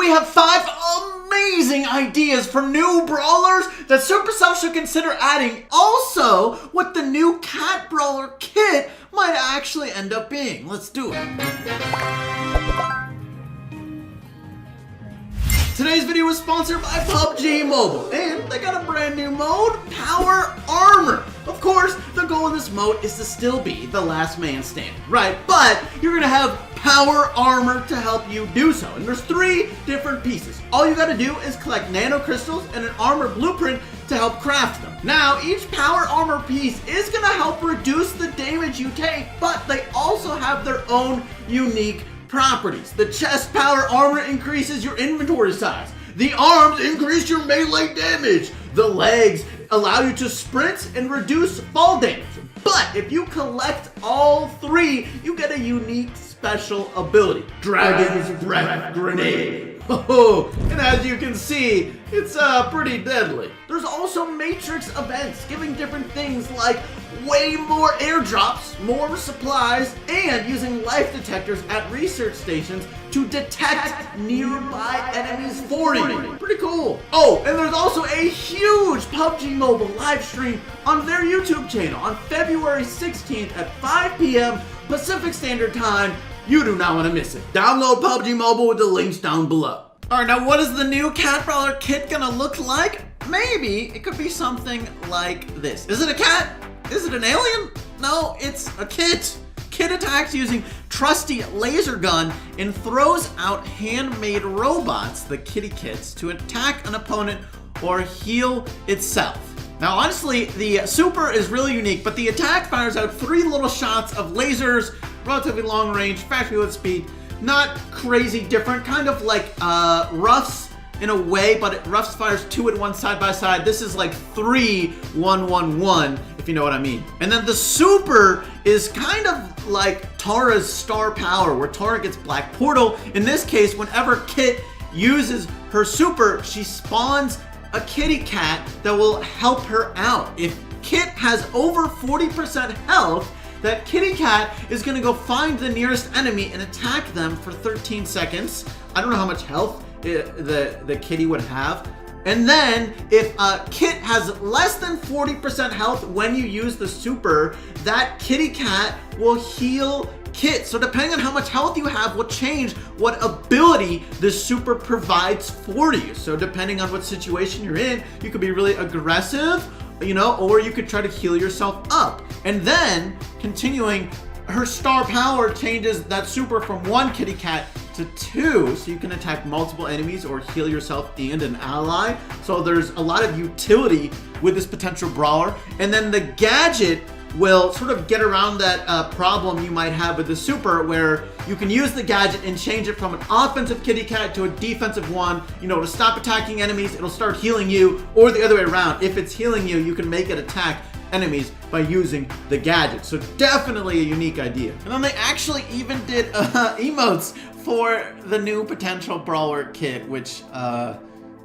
we have 5 amazing ideas for new brawlers that Supercell should consider adding. Also, what the new Cat Brawler Kit might actually end up being. Let's do it. Today's video was sponsored by PUBG Mobile, and they got a brand new mode, Power Armor. Of course, the goal in this mode is to still be the last man standing, right? But you're gonna have Power Armor to help you do so, and there's 3 different pieces. All you gotta do is collect nano crystals and an armor blueprint to help craft them. Now, each Power Armor piece is gonna help reduce the damage you take, but they also have their own unique properties. The chest Power Armor increases your inventory size. The arms increase your melee damage. The legs allow you to sprint and reduce fall damage. But if you collect all 3, you get a unique special ability. Dragon's Breath Grenade. Oh, and as you can see, it's pretty deadly. There's also Matrix events giving different things like way more airdrops, more supplies, and using life detectors at research stations to detect nearby enemies for you. Pretty cool. Oh, and there's also a huge PUBG Mobile live stream on their YouTube channel on February 16th at 5 p.m. Pacific Standard Time. You do not want to miss it. Download PUBG Mobile with the links down below. All right, now what is the new Cat Brawler Kit gonna look like? Maybe it could be something like this. Is it a cat? Is it an alien? No, it's a kit. Kit attacks using trusty laser gun and throws out handmade robots, the kitty kits, to attack an opponent or heal itself. Now, honestly, the super is really unique, but the attack fires out 3 little shots of lasers, relatively long range, fast reload speed, not crazy different, kind of like Ruff's in a way, but Ruff's fires 2 at once side by side. This is like 3, 1, 1, 1, if you know what I mean. And then the super is kind of like Tara's star power, where Tara gets Black Portal. In this case, whenever Kit uses her super, she spawns a kitty cat that will help her out. If Kit has over 40% health, that kitty cat is gonna go find the nearest enemy and attack them for 13 seconds. I don't know how much health the kitty would have. And then if Kit has less than 40% health when you use the super, that kitty cat will heal Kit. So depending on how much health you have will change what ability the super provides for you. So depending on what situation you're in, you could be really aggressive, you know, or you could try to heal yourself up. And then continuing, her star power changes that super from 1 kitty cat to 2, so you can attack multiple enemies or heal yourself and an ally. So there's a lot of utility with this potential brawler. And then the gadget will sort of get around that problem you might have with the super, where you can use the gadget and change it from an offensive kitty cat to a defensive one, you know, to stop attacking enemies. It'll start healing you, or the other way around. If it's healing you, you can make it attack enemies by using the gadget. So definitely a unique idea. And then they actually even did emotes for the new potential Brawler Kit, which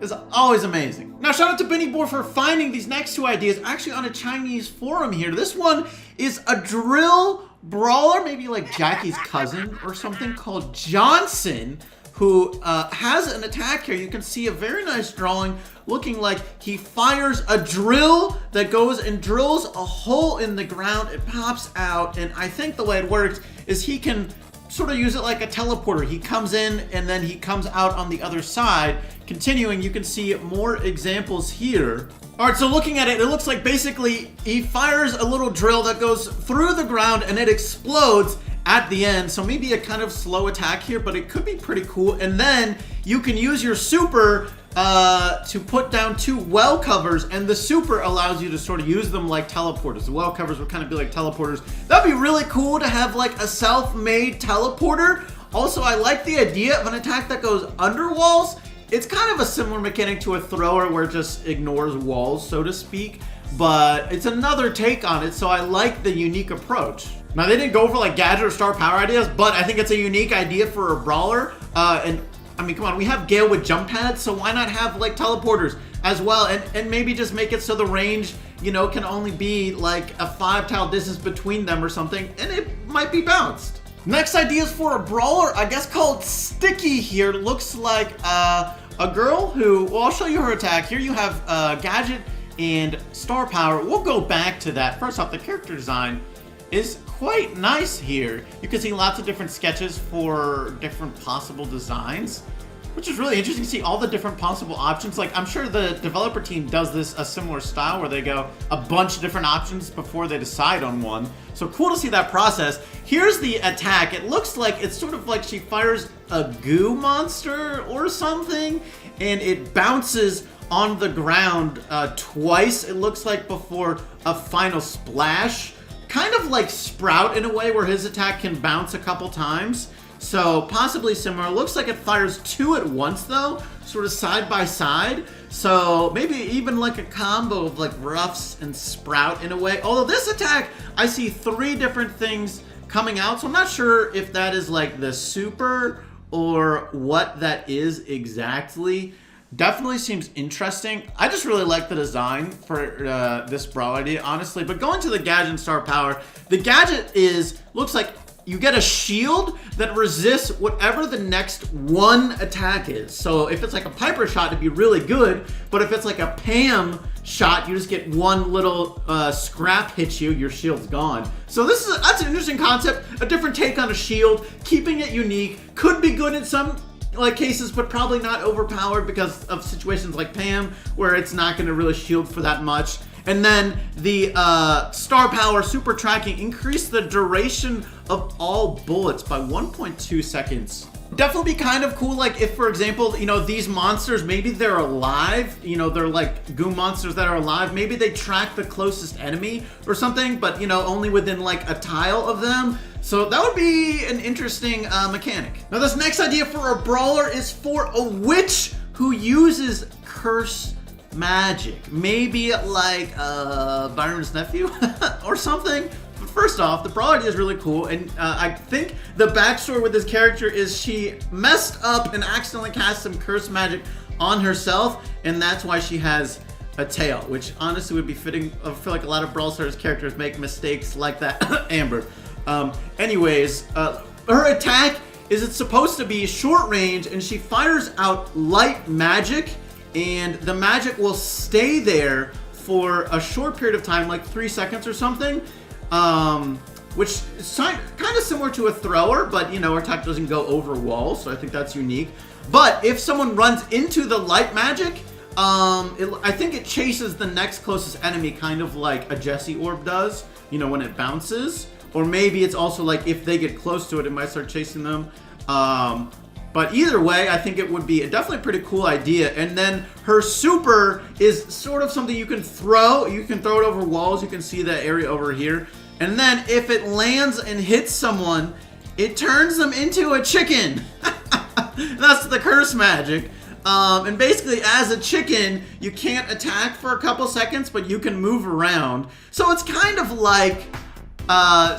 is always amazing. Now, shout out to Benny Boar for finding these next 2 ideas actually on a Chinese forum here. This one is a drill brawler, maybe like Jackie's cousin or something, called Johnson, who has an attack here. You can see a very nice drawing looking like he fires a drill that goes and drills a hole in the ground. It pops out, and I think the way it works is he can sort of use it like a teleporter. He comes in and then he comes out on the other side. Continuing, you can see more examples here. All right, so looking at it, it looks like basically he fires a little drill that goes through the ground and it explodes at the end. So maybe a kind of slow attack here, but it could be pretty cool. And then you can use your super to put down 2 well covers, and the super allows you to sort of use them like teleporters. The well covers would kind of be like teleporters. That'd be really cool to have like a self-made teleporter. Also, I like the idea of an attack that goes under walls. It's kind of a similar mechanic to a thrower where it just ignores walls, so to speak, but it's another take on it, so I like the unique approach. Now, they didn't go for like gadget or star power ideas, but I think it's a unique idea for a brawler. And I mean, come on, we have Gale with jump pads, so why not have like teleporters as well? And maybe just make it so the range, you know, can only be like a 5 tile distance between them or something, and it might be balanced. Next idea is for a brawler, I guess called Sticky here. Looks like a girl who, well, I'll show you her attack. Here you have Gadget and Star Power. We'll go back to that. First off, the character design is quite nice here. You can see lots of different sketches for different possible designs, which is really interesting to see all the different possible options. Like, I'm sure the developer team does this a similar style where they go a bunch of different options before they decide on one. So cool to see that process. Here's the attack. It looks like it's sort of like she fires a goo monster or something, and it bounces on the ground twice, it looks like, before a final splash. Kind of like Sprout in a way, where his attack can bounce a couple times. So possibly similar. Looks like it fires two at once though, sort of side by side. So maybe even like a combo of like Ruffs and Sprout in a way. Although this attack, I see three different things coming out. So I'm not sure if that is like the super or what that is exactly. Definitely seems interesting. I just really like the design for this Brawl idea, honestly. But going to the Gadget and Star Power, the Gadget looks like you get a shield that resists whatever the next one attack is. So if it's like a Piper shot, it'd be really good. But if it's like a Pam shot, you just get one little scrap hit you, your shield's gone. So that's an interesting concept, a different take on a shield, keeping it unique. Could be good in some cases, but probably not overpowered because of situations like Pam, where it's not going to really shield for that much. And then the Star Power Super Tracking increased the duration of all bullets by 1.2 seconds. Definitely be kind of cool, like if, for example, you know, these monsters, maybe they're alive, you know, they're like goo monsters that are alive. Maybe they track the closest enemy or something, but, you know, only within like a tile of them. So that would be an interesting mechanic. Now, this next idea for a brawler is for a witch who uses curse magic. Maybe like Byron's nephew or something. But first off, the Brawl idea is really cool, and I think the backstory with this character is she messed up and accidentally cast some curse magic on herself, and that's why she has a tail, which honestly would be fitting. I feel like a lot of Brawl Stars characters make mistakes like that. Amber. Anyways, her attack is it's supposed to be short range, and she fires out light magic, and the magic will stay there for a short period of time, like 3 seconds or something, which is kind of similar to a thrower, but, you know, her attack doesn't go over walls, so I think that's unique. But if someone runs into the light magic, I think it chases the next closest enemy, kind of like a Jessie Orb does, you know, when it bounces. Or maybe it's also like if they get close to it, it might start chasing them. But either way, I think it would be definitely a pretty cool idea. And then her super is sort of something you can throw. You can throw it over walls. You can see that area over here. And then if it lands and hits someone, it turns them into a chicken. That's the curse magic. And basically, as a chicken, you can't attack for a couple seconds, but you can move around. So it's kind of like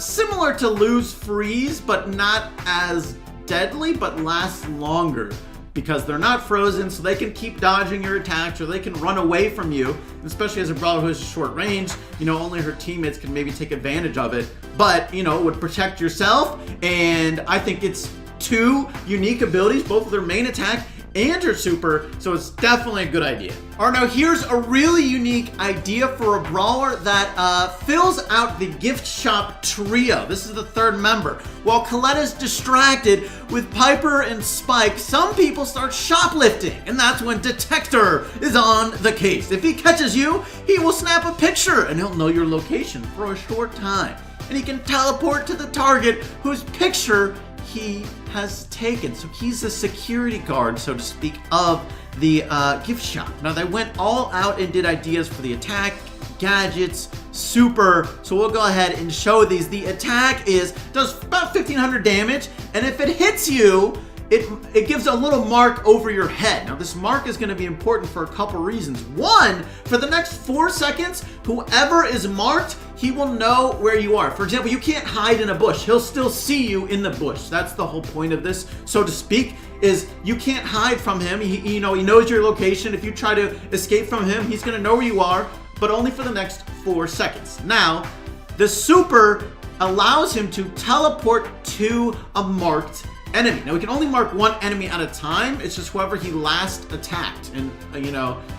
similar to Lose Freeze, but not as deadly, but lasts longer because they're not frozen, so they can keep dodging your attacks, or they can run away from you. Especially as a brawler who has a short range, you know, only her teammates can maybe take advantage of it, but, you know, it would protect yourself. And I think it's two unique abilities, both of their main attack and her super, so it's definitely a good idea. All right, now here's a really unique idea for a brawler that fills out the gift shop trio. This is the third member. While Coletta's distracted with Piper and Spike, some people start shoplifting, and that's when Detector is on the case. If he catches you, he will snap a picture, and he'll know your location for a short time. And he can teleport to the target whose picture he has taken. So he's a security guard, so to speak, of the gift shop. Now they went all out and did ideas for the attack, gadgets, super. So we'll go ahead and show these. The attack does about 1500 damage, and if it hits you, it gives a little mark over your head. Now this mark is going to be important for a couple reasons. One, for the next 4 seconds, whoever is marked, he will know where you are. For example, you can't hide in a bush. He'll still see you in the bush. That's the whole point of this, so to speak, is you can't hide from him. He knows your location. If you try to escape from him, he's going to know where you are, but only for the next 4 seconds. Now, the super allows him to teleport to a marked enemy. Now, we can only mark one enemy at a time. It's just whoever he last attacked. And,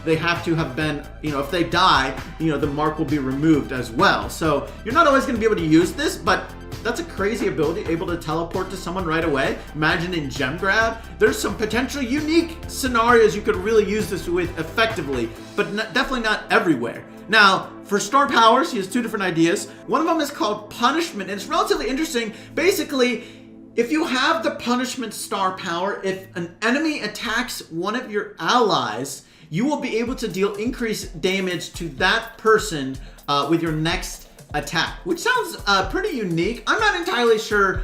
they have to have been, if they die, the mark will be removed as well. So you're not always going to be able to use this, but that's a crazy ability, able to teleport to someone right away. Imagine in Gem Grab, there's some potentially unique scenarios you could really use this with effectively, but definitely not everywhere. Now, for star powers, he has two different ideas. One of them is called Punishment, and it's relatively interesting. Basically, if you have the Punishment star power, if an enemy attacks one of your allies, you will be able to deal increased damage to that person with your next attack, which sounds pretty unique. I'm not entirely sure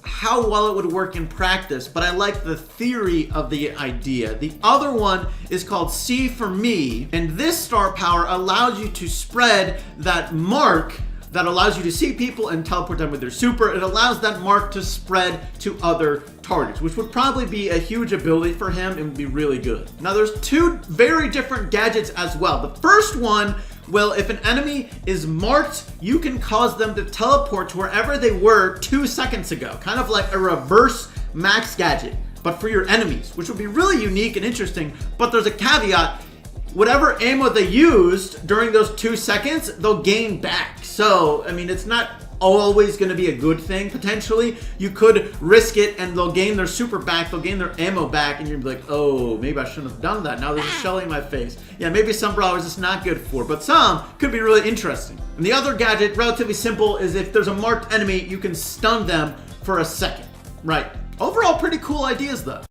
how well it would work in practice, but I like the theory of the idea. The other one is called See For Me, and this star power allows you to spread that mark that allows you to see people and teleport them with your super. It allows that mark to spread to other targets, which would probably be a huge ability for him and would be really good. Now, there's two very different gadgets as well. The first one, well, if an enemy is marked, you can cause them to teleport to wherever they were 2 seconds ago. Kind of like a reverse max gadget, but for your enemies, which would be really unique and interesting. But there's a caveat. Whatever ammo they used during those 2 seconds, they'll gain back. So, it's not always going to be a good thing, potentially. You could risk it and they'll gain their super back, they'll gain their ammo back, and you're going to be like, oh, maybe I shouldn't have done that. Now there's a shelly in my face. Yeah, maybe some brawlers it's not good for, but some could be really interesting. And the other gadget, relatively simple, is if there's a marked enemy, you can stun them for a second. Right. Overall, pretty cool ideas, though.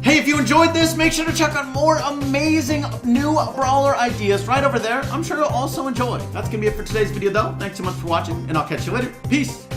Hey, if you enjoyed this, make sure to check out more amazing new brawler ideas right over there. I'm sure you'll also enjoy. That's going to be it for today's video, though. Thanks so much for watching, and I'll catch you later. Peace.